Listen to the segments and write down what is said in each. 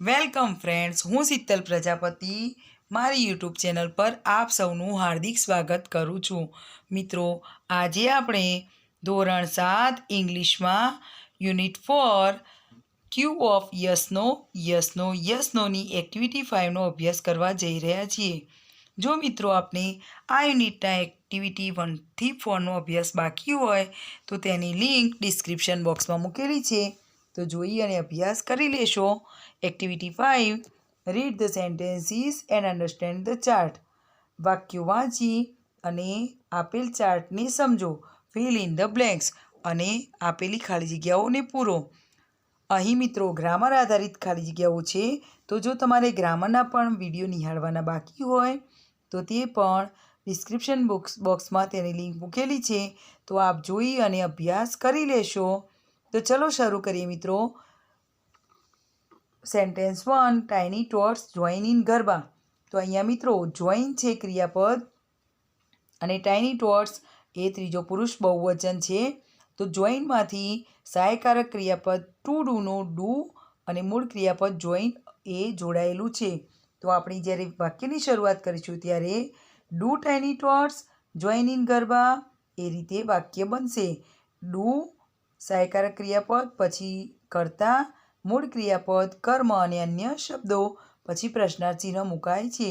Welcome friends, હું શીતલ પ્રજાપતિ મારી YouTube channel પર આપ સૌનું હાર્દિક સ્વાગત કરું છું. મિત્રો, આજે આપણે ધોરણ 7 ઇંગ્લિશમાં યુનિટ 4 ક્યુ ઓફ યસનોની એક્ટિવિટી 5નો અભ્યાસ કરવા જઈ રહ્યા છીએ. જો મિત્રો આપને આ યુનિટના એક્ટિવિટી 1 થી 4નો અભ્યાસ બાકી હોય તો તેની લિંક ડિસ્ક્રિપ્શન બોક્સમાં મૂકેલી છે, તો જોઈ અને અભ્યાસ કરી લેશો. Activity 5, read the sentences and understand the chart. વાક્યો વાંચી અને આપેલ ચાર્ટને સમજો. ફિલ ઇન ધ બ્લેન્ક્સ અને આપેલી ખાલી જગ્યાઓને પૂરો. અહીં મિત્રો ગ્રામર આધારિત ખાલી જગ્યાઓ છે, તો જો તમારે ગ્રામરના પણ વિડીયો નિહાળવાના બાકી હોય તો તે પણ ડિસ્ક્રિપ્શન બોક્સમાં તેની લિંક મૂકેલી છે, તો આપ જોઈ અને અભ્યાસ કરી લેશો. તો ચલો શરૂ કરીએ મિત્રો. Sentence 1, tiny tots join in garba. તો અહીંયા મિત્રો જોઈન છે ક્રિયાપદ અને ટાઇની ટોટ્સ એ ત્રીજો પુરુષ બહુવચન છે. તો જોઈનમાંથી સહાયકારક ક્રિયાપદ ટુ ડુનો ડુ અને મૂળ ક્રિયાપદ જોઈન એ જોડાયેલું છે. તો આપણે જ્યારે વાક્યની શરૂઆત કરીશું ત્યારે do tiny tots join in garba એ રીતે વાક્ય બનશે. ડુ સહાયકારક ક્રિયાપદ, પછી કર્તા, મૂળ ક્રિયાપદ, કર્મ અને અન્ય શબ્દો, પછી પ્રશ્નાર્થ ચિહ્ન મુકાય છે.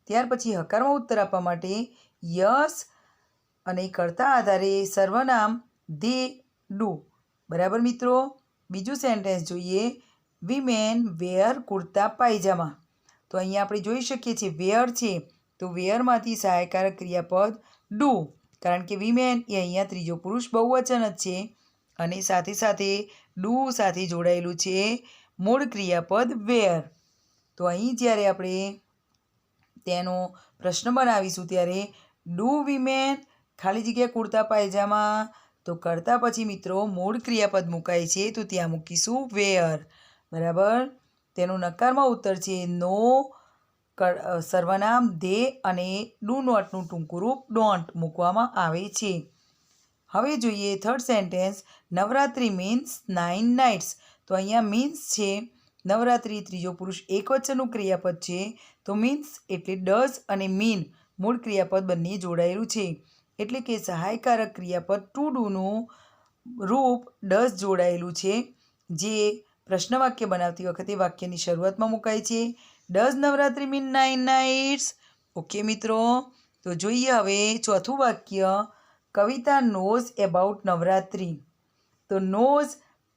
ત્યાર પછી હકારમાં ઉત્તર આપવા માટે યસ અને કર્તા આધારે સર્વનામ ધે, ડુ. બરાબર મિત્રો. બીજું સેન્ટેન્સ જોઈએ. વિમેન વેર કુર્તા પાયજામા. તો અહીંયા આપણે જોઈ શકીએ છીએ વેર છે, તો વેરમાંથી સહાયકારક ક્રિયાપદ ડુ, કારણ કે વિમેન એ અહીંયા ત્રીજો પુરુષ બહુવચન જ છે અને સાથે સાથે ડુ સાથે જોડાયેલું છે મૂળ ક્રિયાપદ વેર. તો અહીં જ્યારે આપણે તેનો પ્રશ્ન બનાવીશું ત્યારે ડુ વિમેન ખાલી જગ્યા કુર્તા પાયજામા, તો કરતા પછી મિત્રો મૂળ ક્રિયાપદ મુકાય છે, તો ત્યાં મૂકીશું વેર. બરાબર. તેનો નકારમાં ઉત્તર છે નો, સર્વનામ ધે અને ડુ નોટનું ટૂંકું રૂપ ડોન્ટ મૂકવામાં આવે છે. હવે જોઈએ third sentence. Navratri means 9 nights. તો અહીંયા મીન્સ છે. નવરાત્રિ ત્રીજો પુરુષ એકવચનનું ક્રિયાપદ છે, તો મીન્સ એટલે ડઝ અને મીન મૂળ ક્રિયાપદ બંને જોડાયેલું છે, એટલે કે સહાયકારક ક્રિયાપદ ટુ ડુનું રૂપ ડઝ જોડાયેલું છે, જે પ્રશ્ન વાક્ય બનાવતી વખતે વાક્યની શરૂઆતમાં મુકાય છે. Does Navratri mean 9 nights? Okay મિત્રો. તો જોઈએ હવે ચોથું વાક્ય. કવિતા નોઝ એબાઉટ નવરાત્રિ. તો નોઝ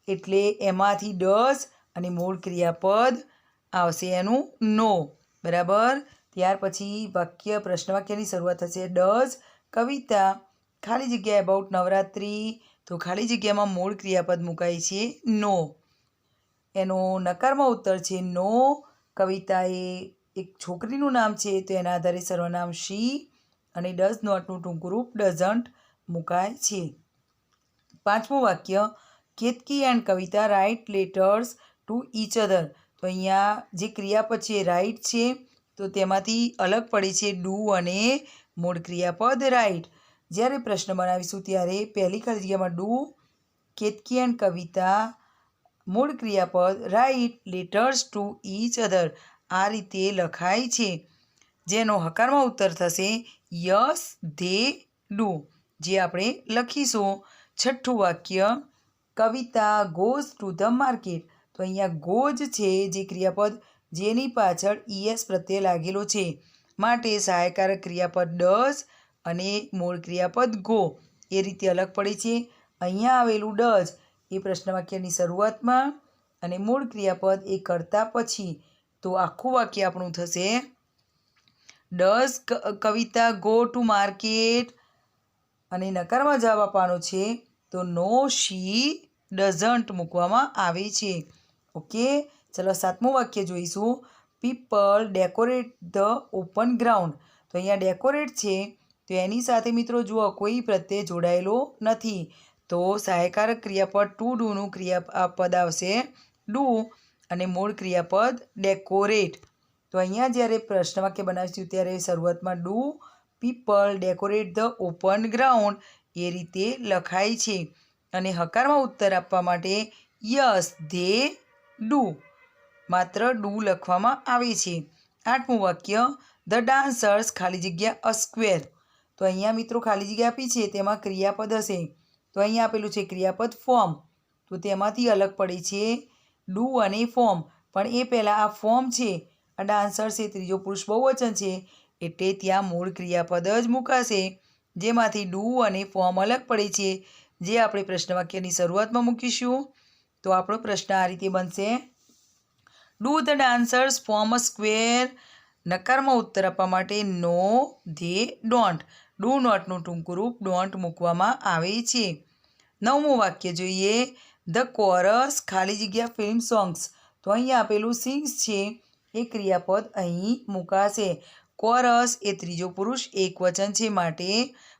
એટલે એમાંથી ડઝ અને મૂળ ક્રિયાપદ આવશે એનું નો. બરાબર. ત્યાર પછી વાક્ય પ્રશ્ન વાક્યની શરૂઆત થશે ડઝ કવિતા ખાલી જગ્યા એબાઉટ નવરાત્રિ, તો ખાલી જગ્યામાં મૂળ ક્રિયાપદ મુકાય છે નો. એનો નકારમાં ઉત્તર છે નો. કવિતા એ એક છોકરીનું નામ છે, તો એના આધારે સર્વનામ શી અને ડઝ નોટનું ટૂંકું રૂપ ડઝન્ટ મુકાય છે. પાંચમું વાક્ય. Ketaki and Kavita write letters to each other. તો અહીંયા જે ક્રિયાપદ છે રાઇટ છે, તો તેમાંથી અલગ પડે છે ડુ અને મૂળ ક્રિયાપદ રાઇટ. જ્યારે પ્રશ્ન બનાવીશું ત્યારે પહેલી ખાલી જગ્યામાં ડુ, કેતકી એન્ડ કવિતા, મૂળ ક્રિયાપદ write letters to each other આ રીતે લખાય છે, જેનો હકારમાં ઉત્તર થશે યસ ધે ડુ, જે આપણે લખીશું. છઠ્ઠું વાક્ય. કવિતા ગોઝ ટુ ધ માર્કેટ. તો અહીંયા ગોઝ છે જે ક્રિયાપદ, જેની પાછળ ઈએસ પ્રત્યય લાગેલો છે, માટે સહાયકારક ક્રિયાપદ ડઝ અને મૂળ ક્રિયાપદ ગો એ રીતે અલગ પડે છે. અહીંયા આવેલું ડઝ એ પ્રશ્ન વાક્યની શરૂઆતમાં અને મૂળ ક્રિયાપદ એ કરતા પછી, તો આખું વાક્ય આપણું થશે does Kavita go to market. અને નકારમાં જવાબ આપવાનો છે, તો નો શી ડઝન્ટ મૂકવામાં આવે છે. ઓકે. ચલો સાતમું વાક્ય જોઈશું. People decorate the open ground. તો અહીંયા ડેકોરેટ છે, તો એની સાથે મિત્રો જુઓ કોઈ પ્રત્યય જોડાયેલો નથી, તો સહાયકારક ક્રિયાપદ ટુ ડુનું ક્રિયાપદ આવશે ડુ અને મૂળ ક્રિયાપદ ડેકોરેટ. તો અહીંયા જ્યારે પ્રશ્ન વાક્ય બનાવીશું ત્યારે શરૂઆતમાં do people decorate the open ground એ રીતે લખાય છે, અને હકારમાં ઉત્તર આપવા માટે યસ ધે ડુ. માત્ર ડુ લખવામાં આવે છે. 8મું વાક્ય ધ ડાન્સર્સ ખાલી જગ્યા અ સ્ક્વેર. તો અહીંયા મિત્રો ખાલી જગ્યા આપી છે તેમાં ક્રિયાપદ હશે. તો અહીંયા આપેલું છે ક્રિયાપદ ફોર્મ. તો તેમાંથી અલગ પડે છે ડુ અને ફોર્મ. પણ એ પહેલાં આ ફોર્મ છે, આ ડાન્સર્સ એ ત્રીજો પુરુષ બહુવચન છે એટલે ત્યાં મૂળ ક્રિયાપદ જ મુકાશે, જેમાંથી ડુ અને ફોર્મ અલગ પડે છે, જે આપણે પ્રશ્ન વાક્યની શરૂઆતમાં મૂકીશું. તો આપણો પ્રશ્ન આ રીતે બનશે: do the dancers form a square? નકારમાં ઉત્તર આપવા માટે નો, ધે, ડોન્ટ. ડુ નોટનું ટૂંકું રૂપ ડોન્ટ મૂકવામાં આવે છે. 9મું વાક્ય જોઈએ. ધ કોરસ ખાલી જગ્યા ફિલ્મ સોંગ્સ. તો અહીંયા આપેલું સિંગ્સ છે એ ક્રિયાપદ અહીં મુકાશે. કોરસ એ ત્રીજો પુરુષ એકવચન છે માટે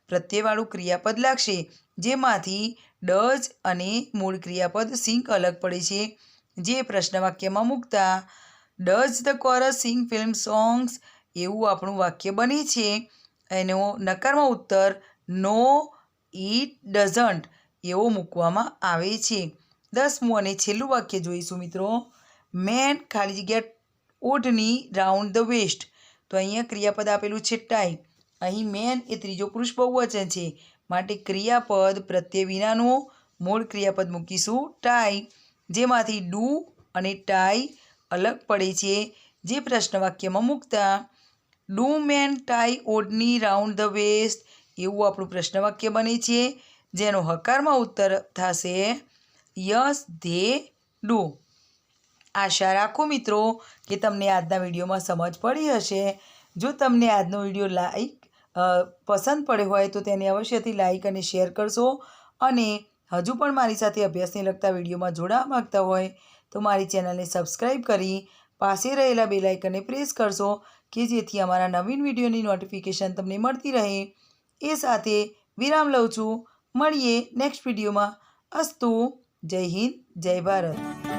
પ્રત્યયવાળું ક્રિયાપદ લાગશે, જેમાંથી ડઝ અને મૂળ ક્રિયાપદ સિંગ અલગ પડે છે, જે પ્રશ્ન વાક્યમાં મૂકતા does the chorus sing film songs એવું આપણું વાક્ય બને છે. એનો નકારમાં ઉત્તર નો, ઇટ ડઝન્ટ એવો મૂકવામાં આવે છે. 10મું અને છેલ્લું વાક્ય જોઈશું મિત્રો. મેન ખાલી જગ્યા ઓઢની રાઉન્ડ ધ વેસ્ટ. તો અહીંયા ક્રિયાપદ આપેલું છે ટાઈ. અહીં મેન એ ત્રીજો પુરુષ બહુવચન છે માટે ક્રિયાપદ પ્રત્યય વિનાનું મૂળ ક્રિયાપદ મૂકીશું ટાઈ, જેમાંથી ડુ અને ટાઈ અલગ પડે છે, જે પ્રશ્ન વાક્યમાં મૂકતા do men tie odhni round the waist એવું આપણું પ્રશ્ન વાક્ય બને છે, જેનો હકારમાં ઉત્તર થશે યસ, ધે, ડુ. આશા રાખું મિત્રો કે તમને આજના વિડીયોમાં સમજ પડી હશે. જો તમને આજનો વિડીયો પસંદ પડ્યો હોય તો તેને અવશ્યથી લાઈક અને શેર કરશો, અને હજુ પણ મારી સાથે અભ્યાસને લગતા વિડીયોમાં જોડાવા માંગતા હોય તો મારી ચેનલને સબસ્ક્રાઈબ કરી પાસે રહેલા બેલ આઇકનને પ્રેસ કરશો કે જેથી અમારા નવીન વિડીયોની નોટિફિકેશન તમને મળતી રહે. એ સાથે વિરામ લઉં છું. મળીએ નેક્સ્ટ વિડીયોમાં. અસ્તુ. જય હિન્દ, જય ભારત.